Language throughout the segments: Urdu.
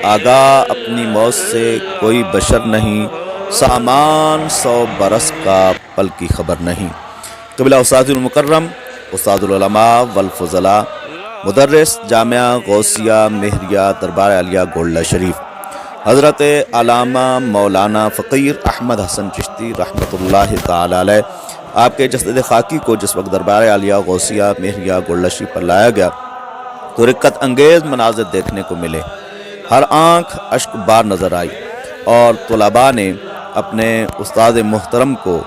آگاہ اپنی موت سے کوئی بشر نہیں، سامان 100 برس کا پل کی خبر نہیں۔ قبلہ استاد المکرم، استاد العلماء والفضلاء، مدرس جامعہ غوثیہ مہریہ دربار عالیہ گولڈہ شریف، حضرت علامہ مولانا فقیر احمد حسن چشتی رحمۃ اللہ تعالی علیہ، آپ کے جسد خاکی کو جس وقت دربار عالیہ غوثیہ مہریہ گولڈہ شریف پر لایا گیا تو رقت انگیز مناظر دیکھنے کو ملے، ہر آنکھ اشک بار نظر آئی، اور طلباء نے اپنے استاد محترم کو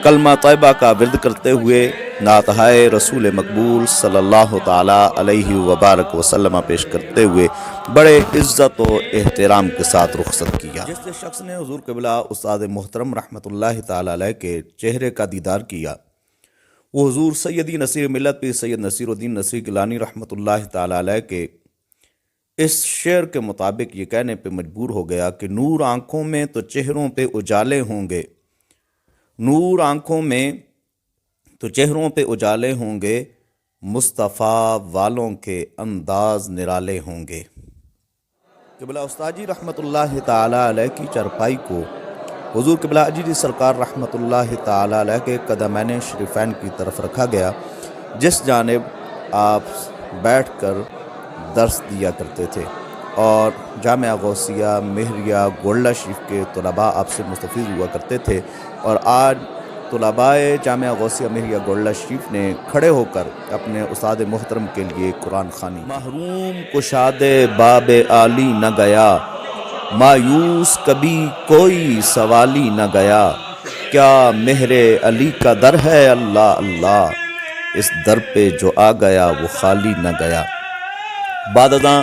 کلمہ طیبہ کا ورد کرتے ہوئے نعتہائے رسول مقبول صلی اللہ تعالیٰ علیہ وبارک وسلم پیش کرتے ہوئے بڑے عزت و احترام کے ساتھ رخصت کیا۔ جس شخص نے حضور قبلہ استاد محترم رحمۃ اللہ تعالیٰ علیہ کے چہرے کا دیدار کیا، وہ حضور سیدی نصیر ملت پیر سید نصیر الدین نصری گیلانی رحمۃ اللہ تعالیٰ علیہ کے اس شعر کے مطابق یہ کہنے پہ مجبور ہو گیا کہ نور آنکھوں میں تو چہروں پہ اجالے ہوں گے، نور آنکھوں میں تو چہروں پہ اجالے ہوں گے، مصطفیٰ والوں کے انداز نرالے ہوں گے۔ قبلہ استاد جی رحمۃ اللہ تعالیٰ علیہ کی چارپائی کو حضور قبلہ اجی سرکار رحمۃ اللہ تعالیٰ علیہ کے قدمین شریفین کی طرف رکھا گیا، جس جانب آپ بیٹھ کر درس دیا کرتے تھے، اور جامعہ غوثیہ مہریہ گولڈہ شریف کے طلباء آپ سے مستفید ہوا کرتے تھے، اور آج طلباء جامعہ غوثیہ مہریہ گولڈہ شریف نے کھڑے ہو کر اپنے استاد محترم کے لیے قرآن خوانی۔ محروم کشاد باب عالی نہ گیا، مایوس کبھی کوئی سوالی نہ گیا، کیا مہر علی کا در ہے اللہ اللہ، اس در پہ جو آ گیا وہ خالی نہ گیا۔ بعد ازاں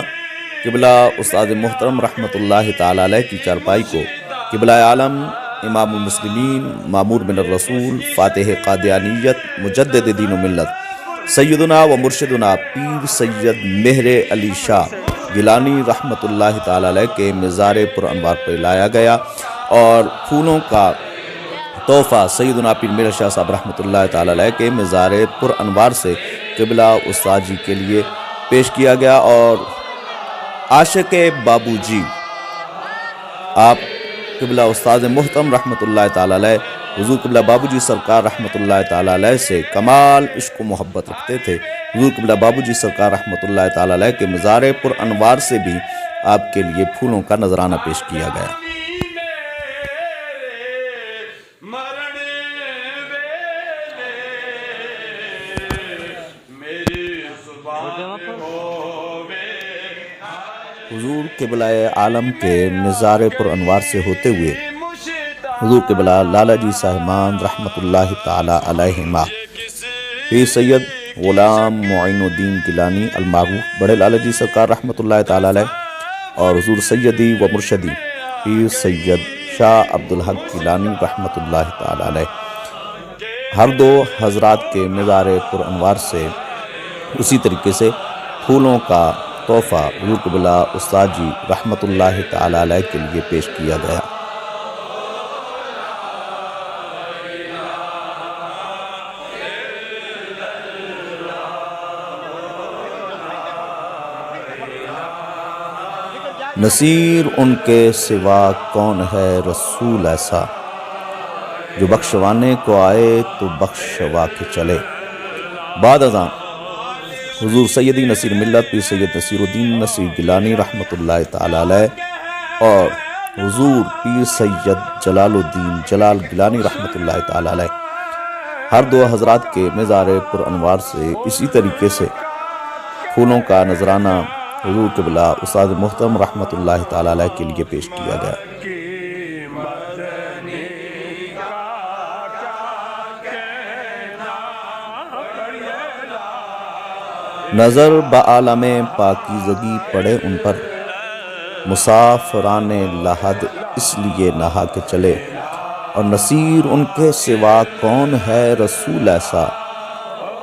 قبلہ استاد محترم رحمۃ اللہ تعالیٰ علیہ کی چارپائی کو قبلہ عالم امام المسلمین مامور من الرسول فاتح قادیانیت مجدد دین و ملت سیدنا و مرشدنا پیر سید مہر علی شاہ گیلانی رحمۃ اللہ تعالیٰ علیہ کے مزار پر انوار پر لایا گیا، اور پھولوں کا تحفہ سیدنا پیر میر شاہ صاحب رحمۃ اللہ تعالیٰ علیہ کے مزار پر انوار سے قبلہ استاد جی کے لیے پیش کیا گیا، اور عاشق بابو جی آپ قبلہ استاد محترم رحمۃ اللہ تعالیٰ علیہ حضور قبلہ بابو جی سرکار رحمۃ اللہ تعالیٰ علیہ سے کمال عشق و محبت رکھتے تھے۔ حضور قبلہ بابو جی سرکار رحمۃ اللہ تعالیٰ علیہ کے مزار پر انوار سے بھی آپ کے لیے پھولوں کا نذرانہ پیش کیا گیا۔ حضور قبلہ عالم کے مزار پر انوار سے ہوتے ہوئے حضور قبلہ لالا جی صاحبان رحمۃ اللہ تعالی علیہما پیر سید غلام معین الدین گیلانی المعروف بڑے لالا جی سرکار رحمۃ اللہ تعالی علیہ، اور حضور سیدی و مرشدی پیر سید شاہ عبدالحق گیلانی رحمۃ اللہ تعالی علیہ، ہر دو حضرات کے مزار پر انوار سے اسی طریقے سے پھولوں کا تحفہ حضور قبلہ استاد جی رحمۃ اللہ تعالی علیہ کے لیے پیش کیا گیا۔ نصیر ان کے سوا کون ہے رسول ایسا، جو بخشوانے کو آئے تو بخشوا کے چلے۔ بعد ازاں حضور سیدی نصیر ملت پیر سید نصیر الدین نصری گیلانی رحمۃ اللہ تعالی علیہ اور حضور پیر سید جلال الدین جلال گیلانی رحمۃ اللہ تعالی علیہ، ہر دو حضرات کے مزار پر انوار سے اسی طریقے سے پھولوں کا نذرانہ حضور قبلہ استاد محترم رحمۃ اللہ تعالی علیہ کے لیے پیش کیا گیا۔ نظر بعالم پاکیزگی پڑے ان پر، مسافران لحد اس لیے نہا کے چلے، اور نصیر ان کے سوا کون ہے رسول ایسا،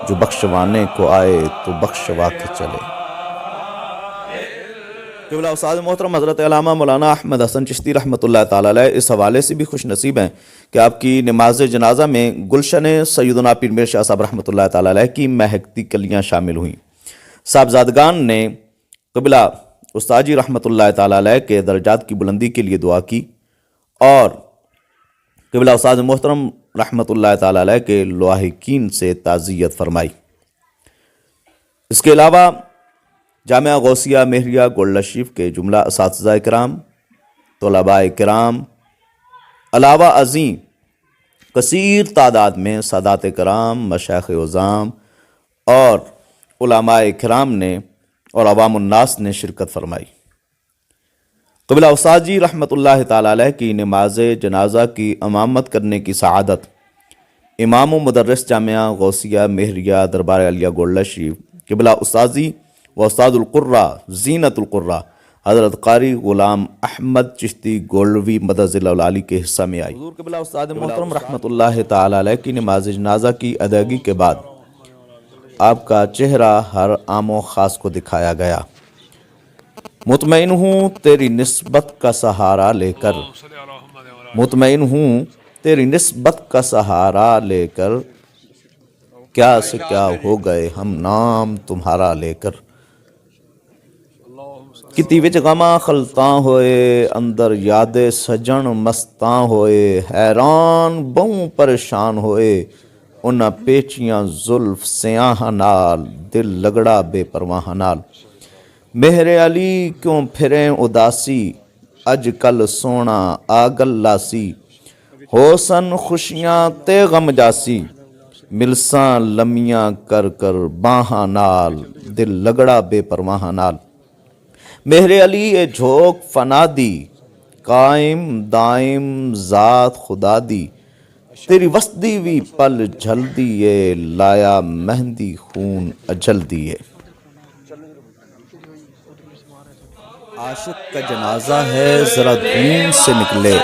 جو بخشوانے کو آئے تو بخشوا کے چلے۔ قبلہ استاد محترم حضرت علامہ مولانا احمد حسن چشتی رحمۃ اللہ تعالی علیہ اس حوالے سے بھی خوش نصیب ہیں کہ آپ کی نماز جنازہ میں گلشن سیدنا پیر میر شاہ صاحب رحمۃ اللہ تعالی علیہ کی مہکتی کلیاں شامل ہوئیں۔ صاحبزادگان نے قبلہ استاد جی رحمۃ اللہ تعالیٰ علیہ کے درجات کی بلندی کے لیے دعا کی اور قبلہ استاد محترم رحمۃ اللہ تعالیٰ علیہ کے لاحقین سے تعزیت فرمائی۔ اس کے علاوہ جامعہ غوثیہ مہریہ گولڈ شریف کے جملہ اساتذہ کرام، طلباء کرام، علاوہ ازیں کثیر تعداد میں سادات کرام، مشائخ عظام اور علماء کرام نے اور عوام الناس نے شرکت فرمائی۔ قبلہ استاد جی رحمۃ اللہ تعالیٰ علیہ کی نماز جنازہ کی امامت کرنے کی سعادت امام و مدرس جامعہ غوثیہ مہریہ دربار عالیہ گولڈ شریف قبلہ استاذی و استاد القرہ زینت القرہ حضرت قاری غلام احمد چشتی گولوی مدد العالی کے حصہ میں آئی۔ حضور قبلہ استاد محترم رحمۃ اللہ تعالیٰ علیہ کی نماز جنازہ کی ادائیگی کے بعد آپ کا چہرہ ہر عام و خاص کو دکھایا گیا۔ مطمئن ہوں تیری نسبت کا سہارا لے کر، مطمئن ہوں تیری نسبت کا سہارا لے کر، کیا سے کیا ہو گئے ہم نام تمہارا لے کر۔ کتی وچ غماں خلطاں ہوئے اندر یاد سجن مستاں ہوئے، حیران بہوں پریشان ہوئے انہاں پیچیاں زلف سیاہ نال، دل لگڑا بے پرواہ نال۔ مہر علی کیوں پھریں اداسی، اج کل سونا آگل لاسی، ہوسن خوشیاں تے غم جاسی، ملساں لمیاں کر کر باہاں نال، دل لگڑا بے پرواہ نال۔ مہر علی اے جھوک فنا دی، قائم دائم ذات خدا دی، تیری وسدی وی پل جھل دیے، لایا مہندی خون اجل دیے۔ عاشق کا جنازہ ہے ذرا دھوم سے نکلے،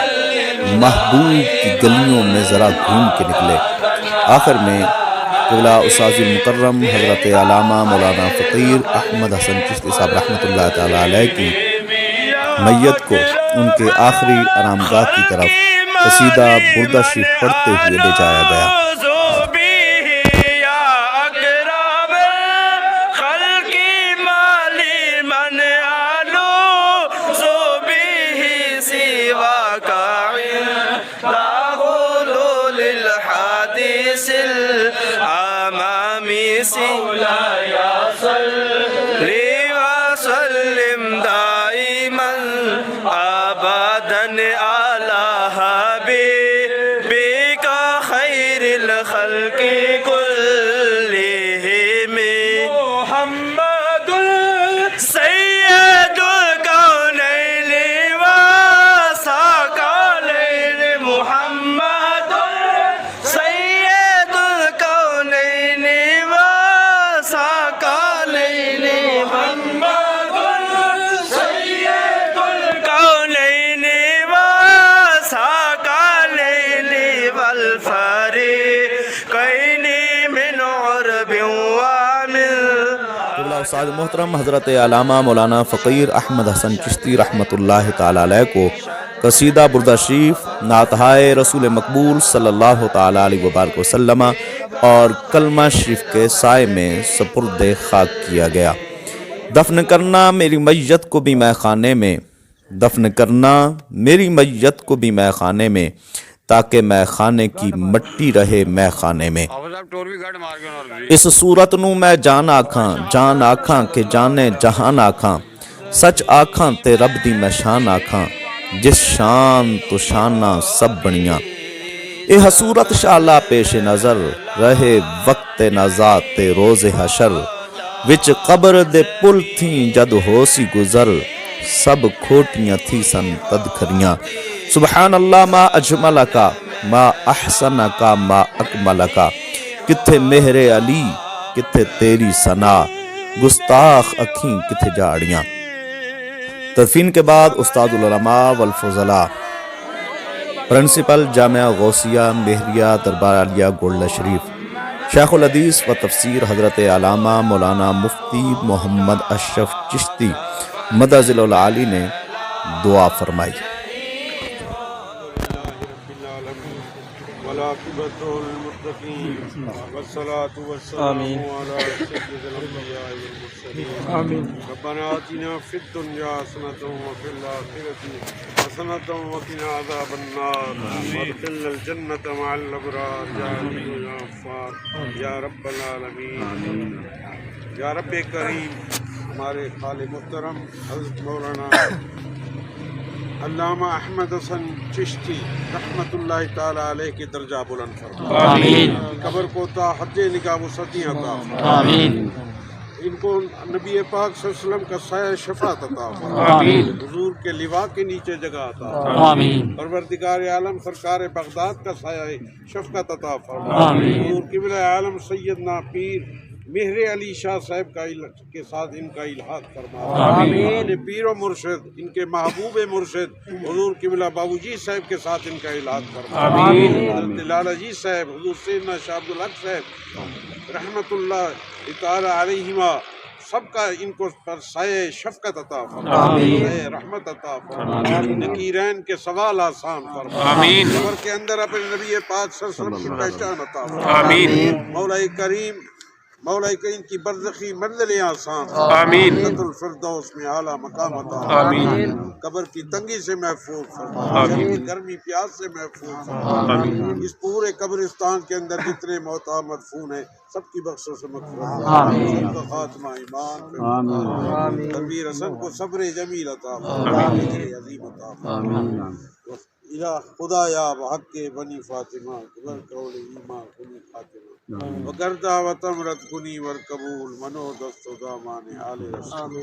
محبوب کی گلیوں میں ذرا گھوم کے نکلے۔ آخر میں قبلہ استاذ المکرم حضرت علامہ مولانا فقیر احمد حسن چشتی صاحب رحمۃ اللہ تعالیٰ علیہ کی میت کو ان کے آخری آرامگاہ کی طرف قصیدہ بردہ شریف پڑھتے ہوئے لے جایا گیا۔ مولاي صل وسلم دائما ابدا على حبيبك خير الخلق كلهم محمد سيد الكونين وثقلين محمد سيد الكونين وثقلين محمد سيد الكونين وثقلين والفريقين من عرب ومن استاد محترم حضرت علامہ مولانا فقیر احمد حسن چشتی رحمۃ اللہ تعالیٰ علیہ کو قصیدہ بردہ شریف نعتہائے رسول مقبول صلی اللہ تعالیٰ علیہ وبارک وسلم اور کلمہ شریف کے سائے میں سپرد خاک کیا گیا۔ دفن کرنا میری میت کو بھی میں خانے میں، دفن کرنا میری میت کو بھی میں خانے میں، تاکہ میں خانے کی مٹی رہے میں خانے میں۔ اس صورت نو میں جان آکھاں کہ جانے جہان آکھاں، سچ آکھاں تے رب دی میں شان آکھاں، جس شان تو شاناں سب بنیاں۔ اے حصورت شالا پیش نظر، رہے وقت نزات تے روز حشر، وچ قبر دے پل تھیں جد ہو سی گزر، سب کھوٹیاں تھی سن تد کھریاں۔ سبحان اللہ ما اجملکا ما احسنکا ما اکملکا، کتھے مہر علی کتھے تیری ثنا، گستاخ اکھیں کتھے جاڑیاں۔ تدفین کے بعد استاد العلماء والفضلاء پرنسپل جامعہ غوثیہ مہریہ دربار عالیہ گولڈ شریف شیخ الحدیث و تفسیر حضرت علامہ مولانا مفتی محمد اشرف چشتی مدد العالی نے دعا فرمائی۔ والعاقبۃ للمتقین والصلاة والسلام علی سید الانبیاء والمرسلین المرسلين ربنا آتنا في الدنيا حسنة وفي الآخرة حسنة وقنا عذاب النار وادخلنا الجنة مع الأبرار يا عزيز يا غفار یا رب العالمین یا رب کریم. ہمارے خالق محترم حضرت مولانا علامہ احمد حسن چشتی رحمۃ اللہ تعالی علیہ کے درجہ بلند فرما. آمین. قبر کو تا حد نگاہ وسعتی عطا فرما. آمین. ان کو نبی پاک صلی اللہ علیہ وسلم کا سایہ شفاعت عطا فرما. آمین. حضور کے لوا کے نیچے جگہ عطا فرما. آمین. پروردگار عالم سرکار بغداد کا سایہ شفقت عطا فرما. آمین. حضور قبلہ عالم سیدنا پیر مہر علی شاہ صاحب کے ساتھ ان کا الحاق فرما. آمین. ان پیر و مرشد ان کے محبوب مرشد حضور قبلہ بابو جی صاحب کے ساتھ ان کا الحاق فرما. آمین. حضرت لالا جی صاحب حضور سیدنا شاہ عبدالحق صاحب رحمت اللہ تعالی علیہما سب کا ان کو پر سایہ شفقت عطا فرما. آمین. سایہ رحمت عطا فرما. نکیرین کے سوال آسان فرما. آمین. قبر کے اندر اپنے نبی پاک صلی اللہ علیہ وسلم کی پہچان عطا فرما. آمین. مولا کریم کی برزخی منزلیں آسان. آمین. جنت الفردوس میں اعلیٰ مقام عطا. آمین. قبر کی تنگی سے محفوظ فرما. آمین. گرمی پیاس سے محفوظ فرما. آمین. اس پورے قبرستان کے اندر جتنے موتا مدفون ہیں سب کی بخشش سے مغفرت. آمین. سب کا خاتمہ ایمان پہ. تنویر حسن کو صبر جمیل عطا فرما. اجر عظیم عطا فرما. الہ خدا یا بحق کے بنی فاطمہ قبر قول ایمان کنی خاتمہ وگردہ وطمرت کنی ورقبول منو دست و دامان آل رسول.